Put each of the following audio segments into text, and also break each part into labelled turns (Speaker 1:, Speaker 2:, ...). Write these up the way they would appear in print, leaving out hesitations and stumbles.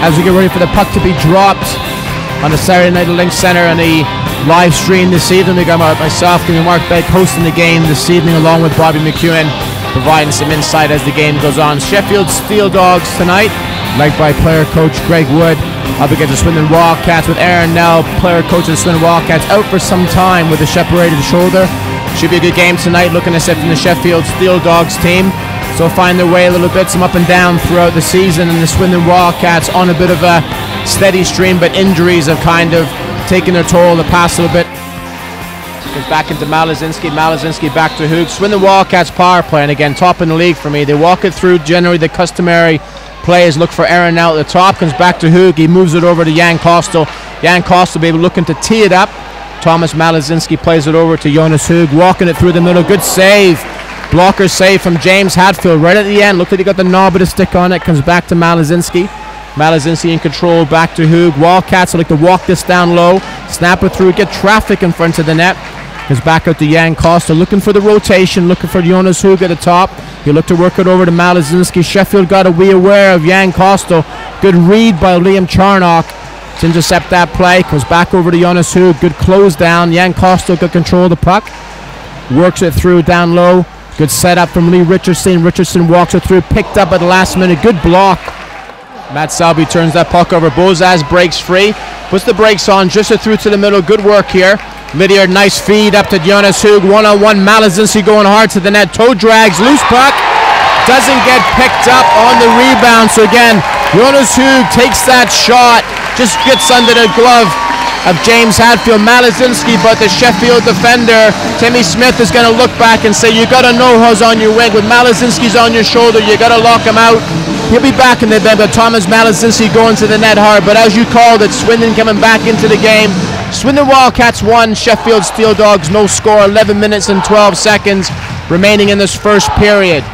Speaker 1: as we get ready for the puck to be dropped on the Saturday Night Link Center and the live stream this evening. We got myself and Mark Beck hosting the game this evening along with Bobby McEwen, providing some insight as the game goes on. Sheffield Steeldogs tonight, led by player coach Greg Wood, up against the Swindon Wildcats, with Aaron Nell, player coach of the Swindon Wildcats, out for some time with a separated shoulder. Should be a good game tonight, looking at from the Sheffield Steeldogs team. So find their way a little bit, some up and down throughout the season, and the Swindon Wildcats on a bit of a steady stream, but injuries have kind of taken their toll the past little bit. Goes back into Malazinski back to Hoog. Swindon Wildcats power play, and again, top in the league for me. They walk it through, generally the customary plays, look for Aaron now at the top, comes back to Hoog, he moves it over to Jan Kostel. Jan Kostel be looking to tee it up. Thomas Malazinski plays it over to Jonas Hoog, walking it through the middle, good save. Blocker save from James Hadfield right at the end. Looked like he got the knob of the stick on it. Comes back to Malazinski. Malazinski in control, back to Hoog. Wildcats like to walk this down low, snap it through, get traffic in front of the net. Goes back out to Jan Costa, looking for the rotation, looking for Jonas Hoog at the top. He looked to work it over to Malazinski. Sheffield got to be aware of Jan Costa. Good read by Liam Charnock to intercept that play. Comes back over to Jonas Hoog. Good close down. Jan Costa got control of the puck. Works it through down low. Good setup from Lee Richardson. Richardson walks it through, picked up at the last minute. Good block. Matt Selby turns that puck over. Bozaz breaks free. Puts the brakes on, just it through to the middle. Good work here. Lydiard, nice feed up to Jonas Hoog. One-on-one. Malazinski going hard to the net. Toe drags. Loose puck. Doesn't get picked up on the rebound. So again, Jonas Hoog takes that shot. Just gets under the glove of James Hadfield. Malazinski, but the Sheffield defender, Timmy Smith, is going to look back and say, you got to know who's on your wing. With Malazinski's on your shoulder, you got to lock him out. He'll be back in the bed, but Thomas Malazinski going to the net hard. But as you called it, Swindon coming back into the game. Swindon Wildcats 1, Sheffield Steeldogs no score. 11 minutes and 12 seconds remaining in this first period.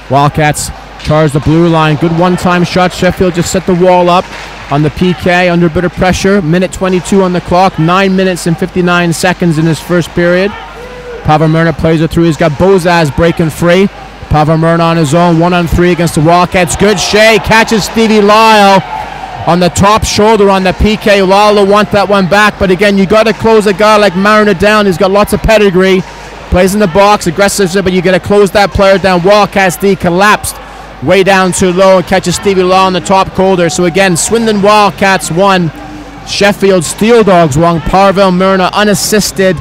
Speaker 1: Wildcats charge the blue line. Good one-time shot. Sheffield just set the wall up on the PK under a bit of pressure. Minute 22 on the clock. 9 minutes and 59 seconds in this first period. Pavel Myrna plays it through. He's got Bozaz breaking free. Pavel Myrna on his own, 1-on-3 against the Wildcats. Good Shea catches Stevie Lyle on the top shoulder on the PK. Lyle will want that one back, but again, you got to close a guy like Mariner down. He's got lots of pedigree. Plays in the box, aggressive, but you got to close that player down. Wildcats D collapsed way down too low and catches Stevie Lyle on the top shoulder. So again, Swindon Wildcats 1, Sheffield Steeldogs 1. Pavel Myrna unassisted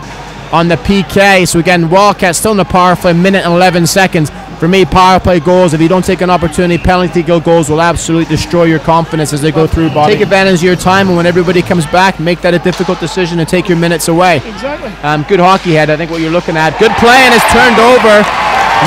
Speaker 1: on the PK. So again, Wildcats still in the power play, minute and 11 seconds. For me, power play goals, if you don't take an opportunity, penalty kill goals will absolutely destroy your confidence as they go through, Bobby. Take advantage of your time, and when everybody comes back, make that a difficult decision and take your minutes away.
Speaker 2: Exactly.
Speaker 1: Good hockey head, I think what you're looking at. Good play, and it's turned over.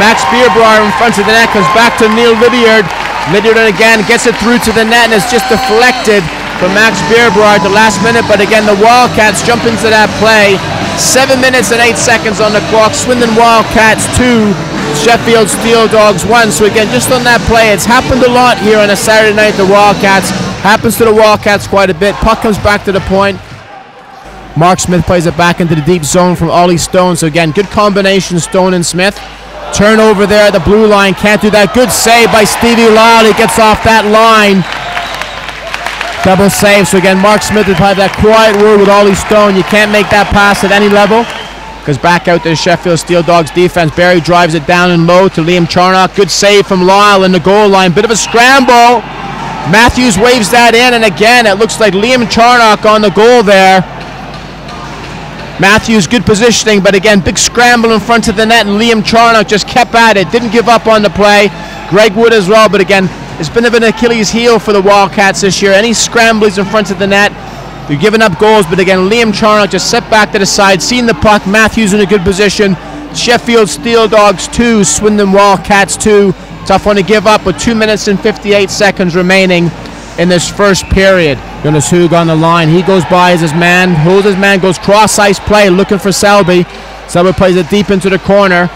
Speaker 1: Max Bierbauer in front of the net, comes back to Neil Lydiard. Lydiard again gets it through to the net, and it's just deflected from Max Bierbauer at the last minute, but again, the Wildcats jump into that play. 7 minutes and 8 seconds on the clock. Swindon Wildcats 2, Sheffield Steeldogs 1. So again, just on that play, it's happened a lot here on a Saturday night. The Wildcats, happens to the Wildcats quite a bit. Puck comes back to the point. Mark Smith plays it back into the deep zone from Ollie Stone. So again, good combination, Stone and Smith. Turnover there at the blue line, can't do that. Good save by Stevie Lyle. He gets off that line. Double save. So again, Mark Smith has had that quiet word with Ollie Stone. You can't make that pass at any level. Goes back out to the Sheffield Steeldogs defense. Barry drives it down and low to Liam Charnock. Good save from Lyle in the goal line. Bit of a scramble. Matthews waves that in, and again, it looks like Liam Charnock on the goal there. Matthews, good positioning, but again, big scramble in front of the net, and Liam Charnock just kept at it. Didn't give up on the play. Greg Wood as well, but again, it's been a bit of an Achilles heel for the Wildcats this year. Any scrambles in front of the net, they're giving up goals, but again, Liam Charnock just set back to the side, seen the puck. Matthews in a good position. Sheffield Steeldogs 2, Swindon Wildcats 2. Tough one to give up with 2 minutes and 58 seconds remaining in this first period. Jonas Hoog on the line. He goes by as his man, holds his man, goes cross-ice play, looking for Selby. Selby plays it deep into the corner.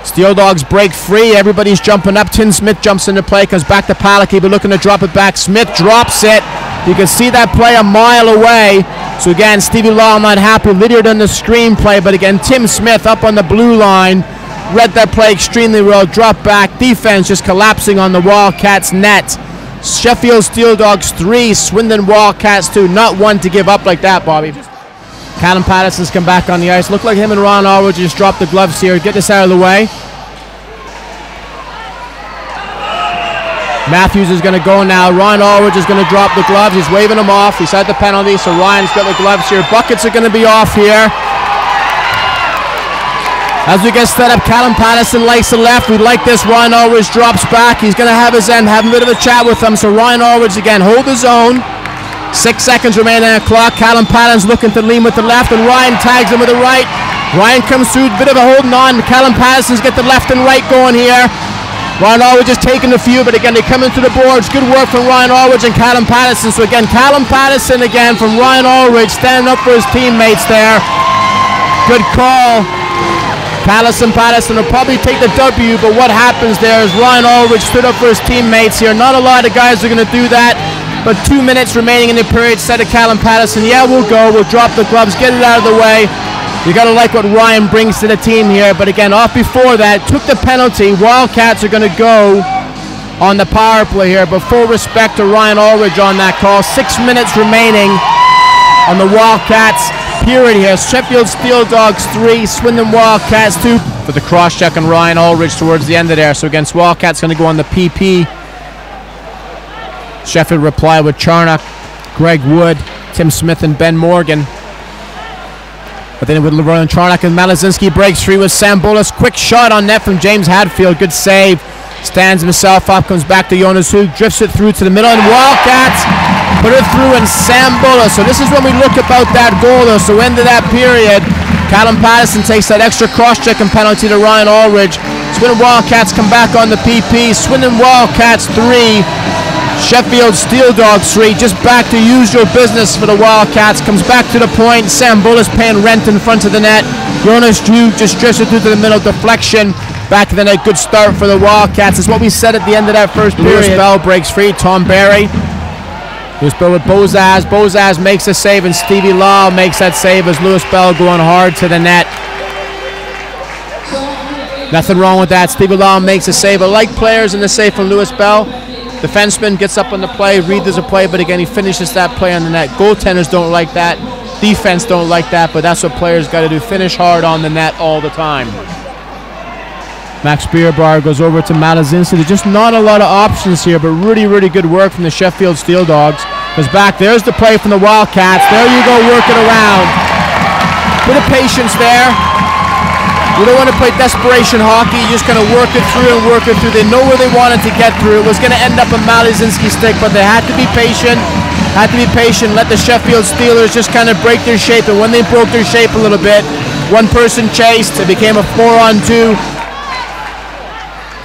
Speaker 1: Steeldogs break free. Everybody's jumping up. Tim Smith jumps into play, comes back to Palacky, but looking to drop it back. Smith drops it. You can see that play a mile away. So again, Stevie Lyle not happy. Lydiard on the screen play, but again, Tim Smith up on the blue line. Read that play extremely well. Drop back. Defense just collapsing on the Wildcats net. Sheffield Steeldogs 3, Swindon Wildcats 2. Not one to give up like that, Bobby. Callum Patterson's come back on the ice. Look like him and Ron Allwood just dropped the gloves here. Get this out of the way. Matthews is going to go now. Ryan Allwood is going to drop the gloves. He's waving them off. He's had the penalty, so Ryan's got the gloves here. Buckets are going to be off here. As we get set up, Callum Patterson likes the left. We like this. Ryan Allwood drops back. He's going to have his end, have a bit of a chat with him. So Ryan Allwood again, hold his own. 6 seconds remaining on the clock. Callum Patterson's looking to lean with the left, and Ryan tags him with the right. Ryan comes through, bit of a holding on. Callum Patterson's get the left and right going here. Ryan Allwood just taking a few, but again, they come into the boards. Good work from Ryan Allwood and Callum Patterson. So again, Callum Patterson again from Ryan Allwood, standing up for his teammates there. Good call. Patterson will probably take the W, but what happens there is Ryan Allwood stood up for his teammates here. Not a lot of guys are going to do that, but 2 minutes remaining in the period. Said to Callum Patterson, yeah, we'll go. We'll drop the gloves, get it out of the way. You got to like what Ryan brings to the team here. But again, off before that, took the penalty. Wildcats are going to go on the power play here. But full respect to Ryan Allwood on that call. 6 minutes remaining on the Wildcats period here. Sheffield Steeldogs 3, Swindon Wildcats 2. For the cross-check on Ryan Allwood towards the end of there. So against Wildcats going to go on the PP. Sheffield reply with Charnock, Greg Wood, Tim Smith and Ben Morgan. But then with LeRoy and Charnock, and Malazinski breaks free with Sam Bullis. Quick shot on net from James Hadfield. Good save. Stands himself up, comes back to Jonas Hoog, drifts it through to the middle, and Wildcats put it through, and Sam Bullis. So this is when we look about that goal, though. So end of that period, Callum Patterson takes that extra cross-check and penalty to Ryan Allwood. Swindon Wildcats come back on the PP. Swindon Wildcats 3. Sheffield Steeldogs 3, just back to usual business for the Wildcats. Comes back to the point. Sam Bullis paying rent in front of the net. Jonas Drew just drifts it through to the middle. Deflection. Back to the net. Good start for the Wildcats. It's what we said at the end of that first period. Lewis Bell breaks free. Tom Barry. Lewis Bell with Bozaz. Bozaz makes a save, and Stevie Law makes that save as Lewis Bell going hard to the net. Nothing wrong with that. Stevie Law makes a save. I like players in the save from Lewis Bell. Defenseman gets up on the play, reads a play, but again, he finishes that play on the net. Goaltenders don't like that. Defense don't like that, but that's what players got to do. Finish hard on the net all the time. Max Beerbar goes over to Malazinski. There's just not a lot of options here, but really, really good work from the Sheffield Steeldogs. Goes back. There's the play from the Wildcats. There you go, work it around. Bit of patience there. You don't want to play desperation hockey. You're just going to work it through and work it through. They know where they wanted to get through. It was going to end up a Malazinski stick, but they had to be patient. Let the Sheffield Steelers just kind of break their shape. And when they broke their shape a little bit, one person chased. It became a 4-on-2.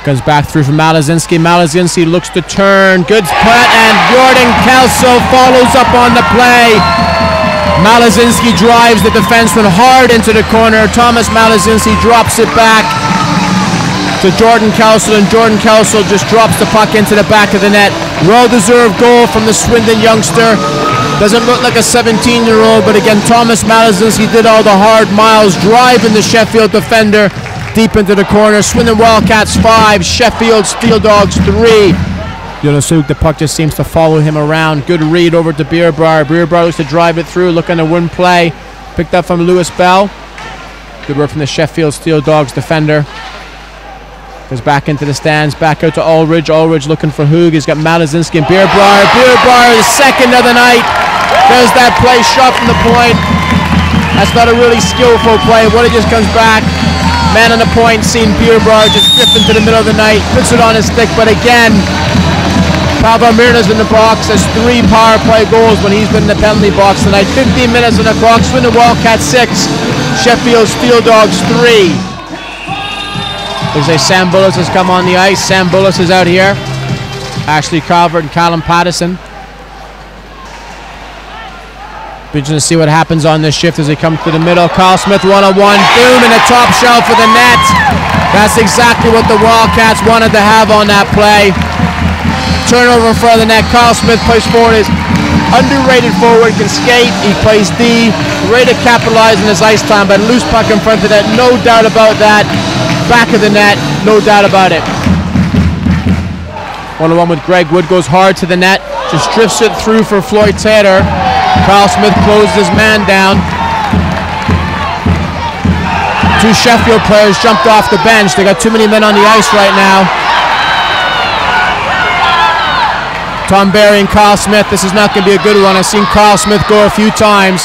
Speaker 1: Goes back through from Malazinski. Malazinski looks to turn. Good putt, and Jordan Kelso follows up on the play. Malazinski drives the defenseman hard into the corner. Thomas Malazinski drops it back to Jordan Kelso, and Jordan Kelso just drops the puck into the back of the net. Well-deserved goal from the Swindon youngster. Doesn't look like a 17-year-old, but again, Thomas Malazinski did all the hard miles, driving the Sheffield defender deep into the corner. Swindon Wildcats 5, Sheffield Steeldogs 3. Jonas Hoog, the puck just seems to follow him around. Good read over to Beerbar. Beerbar looks to drive it through, looking to win play. Picked up from Lewis Bell. Good work from the Sheffield Steeldogs defender. Goes back into the stands, back out to Ulrich. Ulrich looking for Hoog. He's got Malazinski and Beerbar. Beerbar, the second of the night. Does that play shot from the point. That's not a really skillful play. What it just comes back. Man on the point, seen Beerbar just drip into the middle of the night. Puts it on his stick, but again, Pavel Mirna's in the box. Has 3 power play goals when he's been in the penalty box tonight. 15 minutes on the clock. Swindon Wildcats 6, Sheffield Steeldogs 3. There's a Sam Bullis has come on the ice. Sam Bullis is out here. Ashley Calvert and Callum Patterson. Be interesting to see what happens on this shift as they come to the middle. Carl Smith one-on-one. Boom, in the top shelf for the net. That's exactly what the Wildcats wanted to have on that play. Turnover in front of the net. Carl Smith plays forward. Is underrated forward, can skate. He plays D. Ready to capitalize on his ice time, but loose puck in front of that. No doubt about that. Back of the net. No doubt about it. 1-on-1 with Greg. Wood goes hard to the net. Just drifts it through for Floyd Taylor. Carl Smith closes his man down. Two Sheffield players jumped off the bench. They got too many men on the ice right now. Tom Barry and Carl Smith. This is not going to be a good one. I've seen Carl Smith go a few times.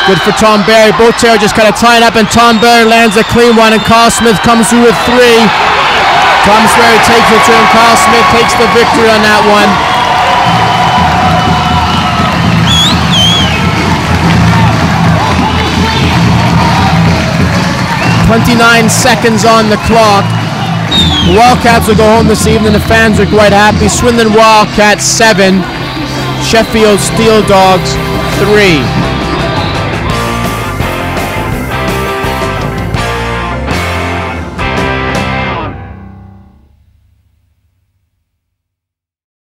Speaker 1: Good for Tom Barry. Both Taylor just kind of tying up, and Tom Barry lands a clean one, and Carl Smith comes through with 3. Tom Barry takes it to him. Carl Smith takes the victory on that one. .29 seconds on the clock. The Wildcats will go home this evening. The fans are quite happy. Swindon Wildcats 7, Sheffield Steeldogs 3.